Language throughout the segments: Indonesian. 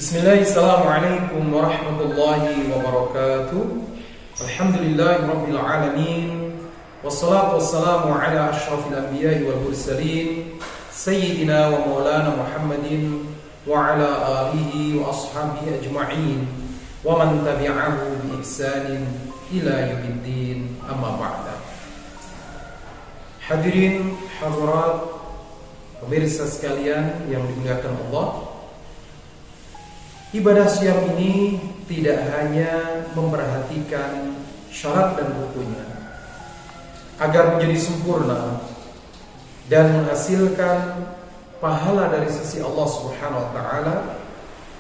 Bismillahirrahmanirrahim warahmatullahi wabarakatuh. Alhamdulillahirabbil alamin. Wassalatu wassalamu ala asyrafil anbiya'i wal mursalin sayyidina wa maulana Muhammadin wa ala alihi wa ashabihi ajma'in wa man tabi'ahu bi ihsanin ila yaumiddin, amma ba'da. Hadirin hadirat pemirsa sekalian yang dimuliakan Allah, ibadah siam ini tidak hanya memperhatikan syarat dan rukunnya agar menjadi sempurna dan menghasilkan pahala dari sisi Allah Subhanahu wa taala.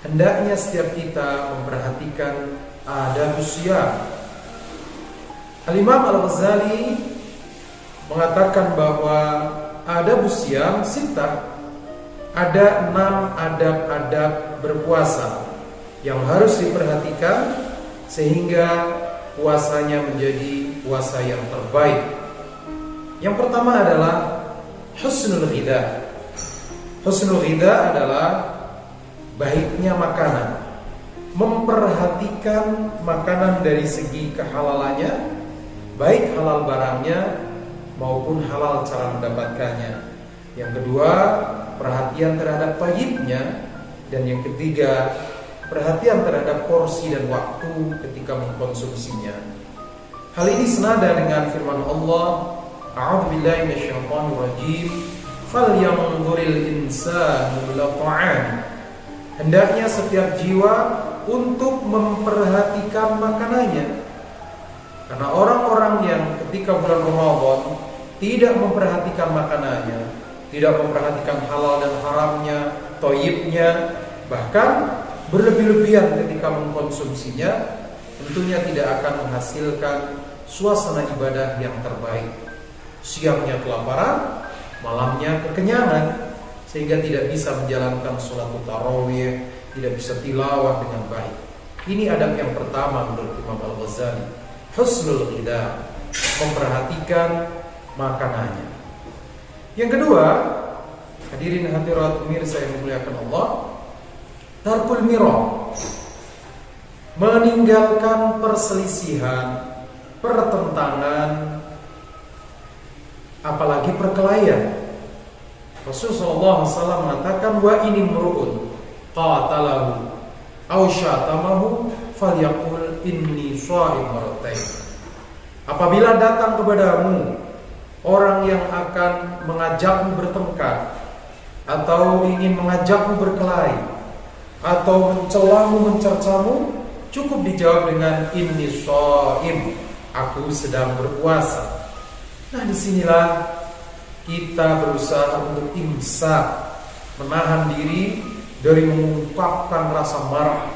Hendaknya setiap kita memperhatikan adabus siam. Al-Imam Al-Ghazali mengatakan bahwa adabus siam sittah, ada 6 adab-adab berpuasa yang harus diperhatikan sehingga puasanya menjadi puasa yang terbaik. Yang pertama adalah husnul ghidha. Husnul ghidha adalah baiknya makanan. Memperhatikan makanan dari segi kehalalannya, baik halal barangnya maupun halal cara mendapatkannya. Yang kedua, perhatian terhadap thayyibnya. Dan yang ketiga, perhatian terhadap porsi dan waktu ketika mengkonsumsinya. Hal ini senada dengan firman Allah, a'udzubillahi minasyaitonir rajim, falyanzuril insanu ila ta'am. Hendaknya setiap jiwa untuk memperhatikan makanannya. Karena orang-orang yang ketika bulan Ramadan tidak memperhatikan makanannya, tidak memperhatikan halal dan haramnya, thayyibnya, bahkan berlebih-lebihan ketika mengkonsumsinya, tentunya tidak akan menghasilkan suasana ibadah yang terbaik. Siangnya kelaparan, malamnya kekenyangan, sehingga tidak bisa menjalankan sholat tarawih, tidak bisa tilawah dengan baik. Ini adab yang pertama menurut Imam Al-Ghazali, husnul ghidha, memperhatikan makanannya. Yang kedua, hadirin hadirat pemirsa yang dimuliakan Allah, tarkul mirah, meninggalkan perselisihan, pertentangan, apalagi perkelahian. Rasulullah SAW mengatakan, wa ini mru'un qatalahu aw syatamahu falyaqul inni sha'im marratain. Apabila datang kepadamu orang yang akan mengajakmu bertengkar, atau ingin mengajakmu berkelahi, atau mencelamu, mencercamu, cukup dijawab dengan inni shaim, aku sedang berpuasa. Nah, disinilah kita berusaha untuk imsak, menahan diri dari mengungkapkan rasa marah,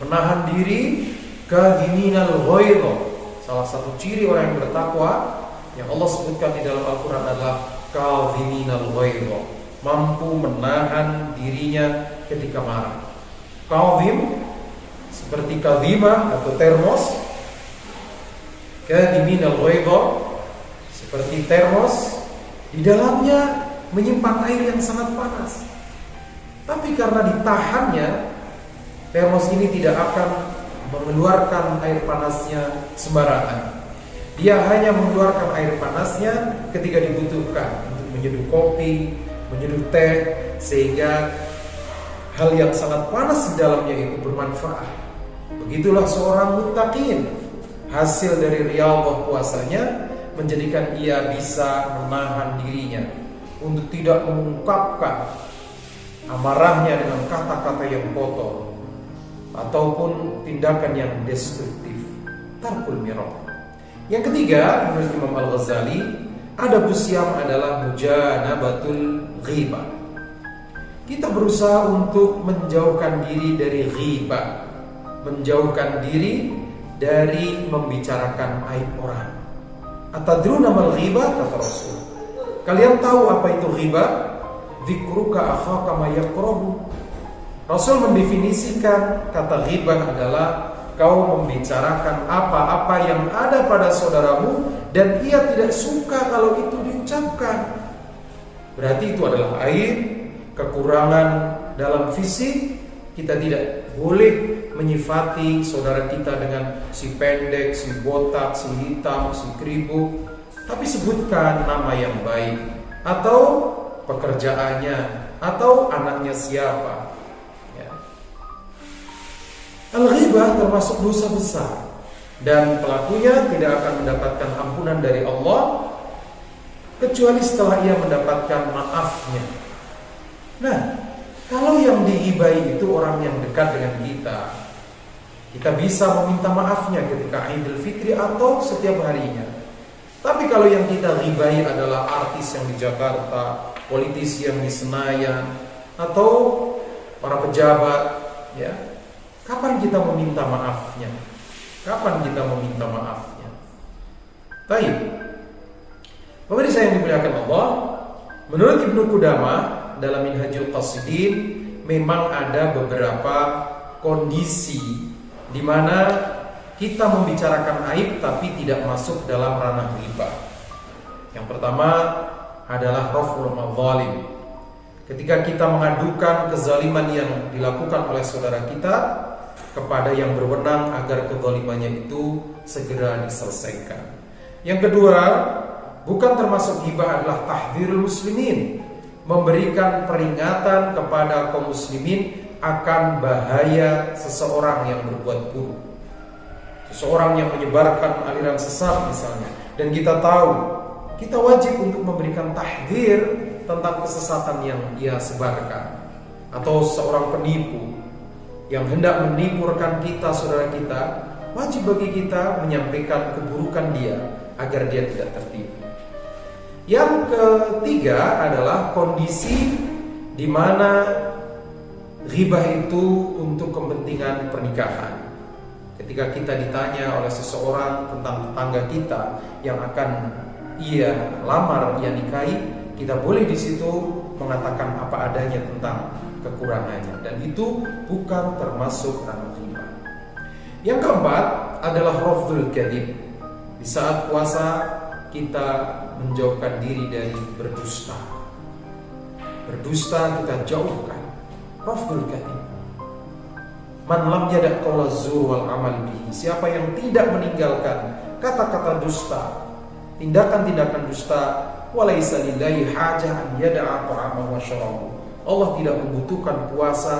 menahan diri kadhiminal ghaidha. Salah satu ciri orang yang bertakwa yang Allah sebutkan di dalam Al-Quran adalah kadhiminal ghaidha, mampu menahan dirinya ketika marah. Kadhim seperti kadhimah atau termos, kadhiminal ghaidha seperti termos, di dalamnya menyimpan air yang sangat panas. Tapi karena ditahannya, termos ini tidak akan mengeluarkan air panasnya sembarangan. Dia hanya mengeluarkan air panasnya ketika dibutuhkan untuk menyeduh kopi, menyeduh teh, sehingga hal yang sangat panas di dalamnya itu bermanfaat. Begitulah seorang muttaqin, hasil dari riyadhah puasanya menjadikan ia bisa menahan dirinya untuk tidak mengungkapkan amarahnya dengan kata-kata yang kotor ataupun tindakan yang destruktif. Tarkul mirah. Yang ketiga, menurut Imam Al-Ghazali, adabus siam adalah mujanabatul ghibah. Kita berusaha untuk menjauhkan diri dari ghibah, menjauhkan diri dari membicarakan aib orang. Atadruna mal ghibah, kata Rasul. Kalian tahu apa itu ghibah? Dzikruka akhaka ma yakrahu. Rasul mendefinisikan kata ghibah adalah kau membicarakan apa-apa yang ada pada saudaramu dan ia tidak suka kalau itu diucapkan. Berarti itu adalah aib, kekurangan dalam fisik, Kita tidak boleh menyifati saudara kita dengan si pendek, si botak, si hitam, si keribuk, tapi sebutkan nama yang baik, atau pekerjaannya, atau anaknya siapa. Ya. Al-ghibah termasuk dosa besar, dan pelakunya tidak akan mendapatkan ampunan dari Allah kecuali setelah ia mendapatkan maafnya. Nah, kalau yang digibahi itu orang yang dekat dengan kita bisa meminta maafnya ketika Idul Fitri atau setiap harinya. Tapi kalau yang kita gibahi adalah artis yang di Jakarta, politisi yang di Senayan, atau para pejabat, ya, kapan kita meminta maafnya? Kapan kita meminta maafnya? Baik, pemirsa yang dimuliakan Allah, menurut Ibnu Qudamah dalam Minhajul Qasidin, memang ada beberapa kondisi di mana kita membicarakan aib tapi tidak masuk dalam ranah ghibah. Yang pertama adalah raf'ul madzalim. Ketika kita mengadukan kezaliman yang dilakukan oleh saudara kita kepada yang berwenang agar kezalimannya itu segera diselesaikan. Yang kedua, bukan termasuk ghibah adalah tahdzirul muslimin, memberikan peringatan kepada kaum muslimin akan bahaya seseorang yang berbuat buruk, seseorang yang menyebarkan aliran sesat misalnya, dan kita tahu kita wajib untuk memberikan tahdzir tentang kesesatan yang ia sebarkan. Atau seorang penipu yang hendak menipu rekan kita, saudara kita, wajib bagi kita menyampaikan keburukan dia agar dia tidak tertipu. Yang ketiga adalah kondisi di mana ghibah itu untuk kepentingan pernikahan. Ketika kita ditanya oleh seseorang tentang tetangga kita yang akan ia lamar, ia nikahi, kita boleh di situ mengatakan apa adanya tentang kekurangannya, dan itu bukan termasuk ranah ghibah. Yang keempat adalah rafdul kadhib. Di saat puasa kita menjauhkan diri dari berdusta. Berdusta kita jauhkan. Rafdul kadhib. Man lam yada' qaula zur wal amal bihi. Siapa yang tidak meninggalkan kata-kata dusta, tindakan-tindakan dusta, walaysa lillahi hajah an yada'a ta'amahu wa syarabahu. Allah tidak membutuhkan puasa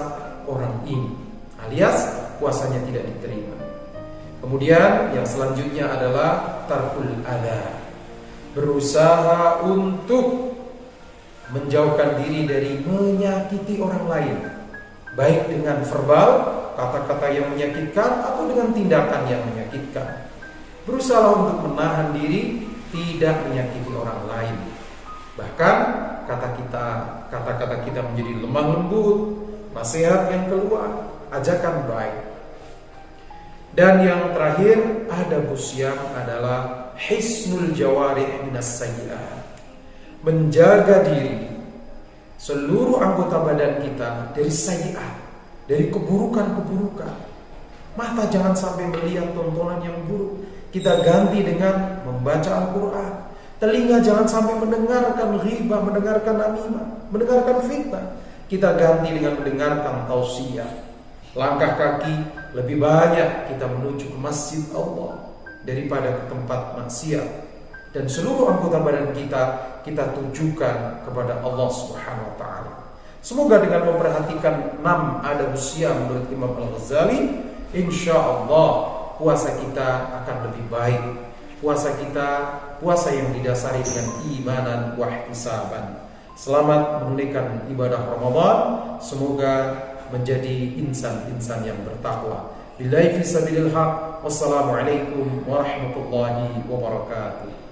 orang ini, alias puasanya tidak diterima. Kemudian yang selanjutnya adalah tarkul adha. Berusaha untuk menjauhkan diri dari menyakiti orang lain, baik dengan verbal, kata-kata yang menyakitkan, atau dengan tindakan yang menyakitkan. Berusaha untuk menahan diri tidak menyakiti orang lain. Bahkan kata-kata kita menjadi lemah lembut, nasihat yang keluar, ajakan baik. Dan yang terakhir, adabus syam adalah hisnul jawarih minas sayyi'at. Menjaga diri seluruh anggota badan kita dari sayyi'at, dari keburukan-keburukan. Mata jangan sampai melihat tontonan yang buruk, kita ganti dengan membaca Al-Quran. Telinga jangan sampai mendengarkan ghibah, mendengarkan namimah, mendengarkan fitnah, kita ganti dengan mendengarkan tausiah. Langkah kaki lebih banyak kita menuju ke masjid Allah daripada ke tempat maksiat. Dan seluruh anggota badan kita tujukan kepada Allah Subhanahu wa ta'ala. Semoga dengan memperhatikan 6 adabus syam menurut Imam Al-Ghazali, insyaallah puasa kita akan lebih baik. Puasa kita puasa yang didasari dengan imanan wa ihtisaban. Selamat menunaikan ibadah Ramadan. Semoga menjadi insan-insan yang bertakwa. Billahi fi sabilil haq. Wassalamualaikum warahmatullahi wabarakatuh.